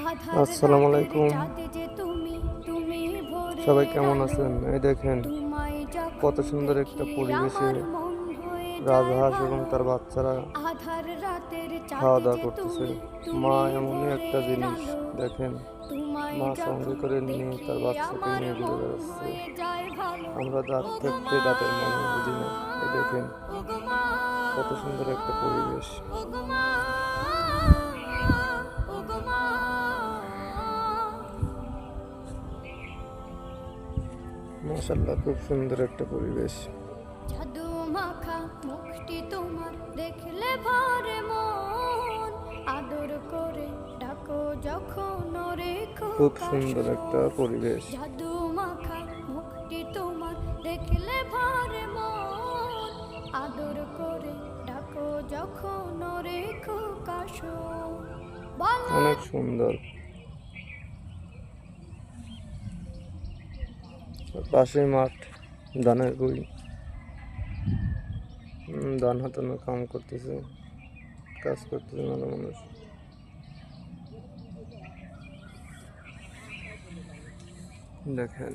আসসালামু আলাইকুম। সবাই কেমন আছেন? এই দেখেন কত সুন্দর একটা পরিবেশে রাজহাঁস এবং তার বাচ্চারা খাওয়া দাওয়া করতেছে। মা এমনই একটা জিনিস, দেখেন মা সঙ্গে করে নিয়ে তার বাচ্চাকে নিয়ে ঘুরে বেড়াচ্ছে। আমরা দাঁত থাকতে দাঁতের মনে বুঝি না। এই দেখেন কত সুন্দর একটা পরিবেশ। মাশাআল্লাহ, খুব সুন্দর একটা পরিবেশ। জাদু মাখা মুখটি তোমার দেখলে ভরে মন, আদর করে ডাকো যখন রেখো খুব সুন্দর একটা পরিবেশ। জাদু মাখা মুখটি তোমার দেখলে ভরে মন, আদর করে ডাকো যখন রেখো কাশো। অনেক সুন্দর। পাশে মাঠ, ধানের গুঁড়ি, ধান হাতানো কাম করতেছে, কাজ করতেছে ভালো মানুষ। দেখেন